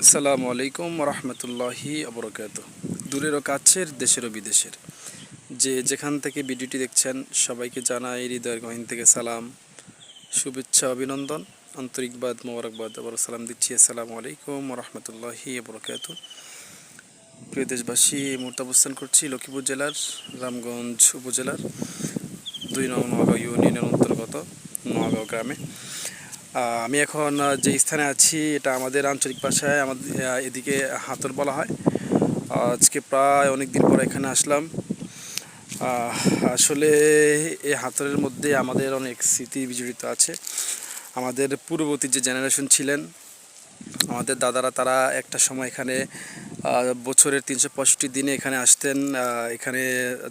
আসসালামু আলাইকুম রহমতুল্লাহি আবরকাত। দূরের ও কাছের, দেশের ও বিদেশের যে যেখান থেকে ভিডিওটি দেখছেন সবাইকে জানাই হৃদয়ের গহীন থেকে সালাম, শুভেচ্ছা, অভিনন্দন, আন্তরিকবাদ, মোবারকবাদ। আবার সালাম দিচ্ছি। আসসালামু আলাইকুম রহমতুল্লাহি আবরকাত। প্রিয় দেশবাসী, এই মুহূর্তে অবস্থান করছি লক্ষ্মীপুর জেলার রামগঞ্জ উপজেলার ২ নং নোয়াগাঁও ইউনিয়নের অন্তর্গত নোয়াগাঁও গ্রামে। আমি এখন যে স্থানে আছি এটা আমাদের আঞ্চলিক ভাষায় আমাদের এদিকে হাতর বলা হয়। আজকে প্রায় অনেক দিন পর এখানে আসলাম। আসলে এই হাতরের মধ্যে আমাদের অনেক স্মৃতি বিজড়িত আছে। আমাদের পূর্ববর্তী যে জেনারেশন ছিলেন, আমাদের দাদারা, তারা একটা সময় এখানে বছরের ৩৬৫ দিনে এখানে আসতেন। এখানে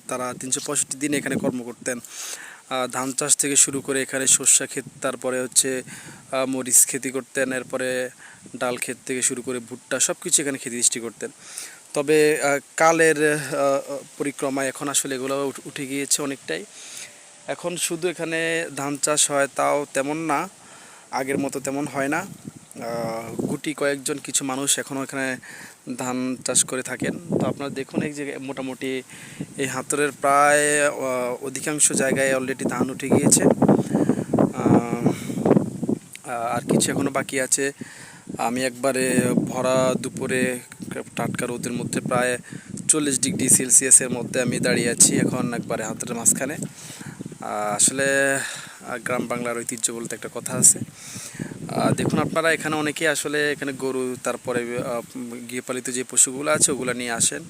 তারা ৩৬৫ দিনে এখানে কর্ম করতেন। ধান চাষ থেকে শুরু করে এখানে সর্ষা ক্ষেত, তারপরে হচ্ছে মরিচ খেতি করতেন, এরপরে ডাল ক্ষেত থেকে শুরু করে ভুট্টা সব কিছু এখানে খেতি সৃষ্টি করতেন। তবে কালের পরিক্রমায় এখন আসলে এগুলো উঠে গিয়েছে অনেকটাই। এখন শুধু এখানে ধান চাষ হয়, তাও তেমন না, আগের মতো তেমন হয় না। গুটি কয়েকজন কিছু মানুষ এখনও এখানে ধান চাষ করে থাকেন। তো আপনারা দেখুন, এই যে মোটামুটি এই হাতরের প্রায় অধিকাংশ জায়গায় অলরেডি ধান উঠে গিয়েছে। আর কিছু এখনও বাকি আছে। আমি একবারে ভরা দুপুরে টাটকা রোদের মধ্যে প্রায় 40 ডিগ্রি সেলসিয়াসের মধ্যে আমি দাঁড়িয়ে আছি এখন একবারে হাতের মাঝখানে। আসলে গ্রাম বাংলার ঐতিহ্য বলতে একটা কথা আছে। দেখুন আপনারা, এখানে অনেকেই আসলে এখানে গরু, তারপরে গৃহপালিত যে পশুগুলো আছে ওগুলো নিয়ে আসেন।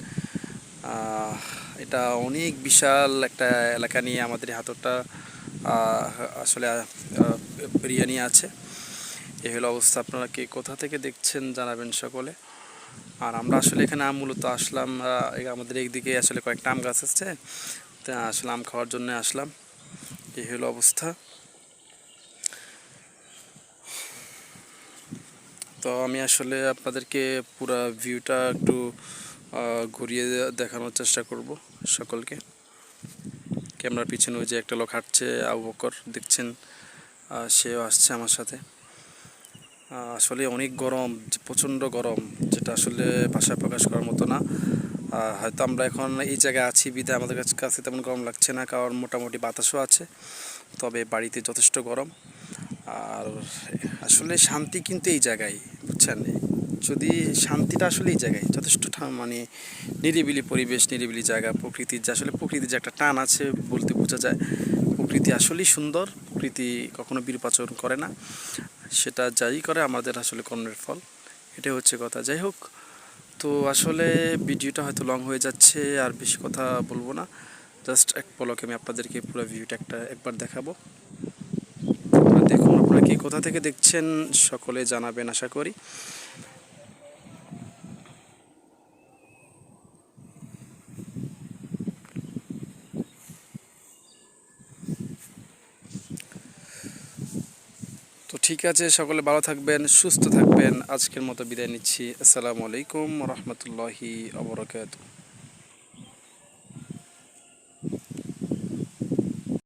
এটা অনেক বিশাল একটা এলাকা নিয়ে আমাদের হাতরটা আসলে এরিয়া নিয়ে আছে। এই হলো অবস্থা। আপনারা কে কোথা থেকে দেখছেন জানাবেন সকলে। আর আমরা আসলে এখানে মূলত আসলাম, আমাদের এইদিকে আসলে কয়েকটা আম গাছ আছে, তা আসলে আম খাওয়ার জন্য আসলাম। এই হলো অবস্থা। তো আমি আসলে আপনাদেরকে পুরো ভিউটা একটু ঘুরিয়ে দেখানোর চেষ্টা করব সকলকে। ক্যামেরার পিছনে ওই যে একটা লোক হাঁটছে, আবু বকর দেখছেন, সেও আসছে আমার সাথে। আসলে অনেক গরম, প্রচণ্ড গরম, যেটা আসলে ভাষায় প্রকাশ করার মতো না। হয়তো আমরা এখন এই জায়গায় আছি বিধায় আমাদের কাছে তেমন গরম লাগছে না, কারণ মোটামুটি বাতাসও আছে। তবে বাড়িতে যথেষ্ট গরম। আর আসলে শান্তি কিন্তু এই জায়গায়, বুঝছেন। যদি শান্তিটা আসলে এই জায়গায় যথেষ্ট মানে নিরিবিলি পরিবেশ, নিরিবিলি জায়গা, প্রকৃতির যে আসলে প্রকৃতির যে একটা টান আছে বলতে বোঝা যায়। প্রকৃতি আসলেই সুন্দর, প্রকৃতি কখনো বিরূপাচরণ করে না, সেটা যাই করে আমাদের আসলে কর্মের ফল, এটাই হচ্ছে কথা। যাই হোক, তো আসলে ভিডিওটা হয়তো লং হয়ে যাচ্ছে, আর বেশি কথা বলবো না। জাস্ট এক পলকে আমি আপনাদেরকে পুরো ভিউটা একবার দেখাবো। দেখুন আপনারা কি কোথা থেকে দেখছেন সকলে জানাবেন আশা করি। তো ঠিক আছে, সকলে ভালো থাকবেন, সুস্থ থাকবেন। আজকের মতো বিদায় নিচ্ছি। আসসালামু আলাইকুম রহমতুল্লাহি আবরাকাতুহু।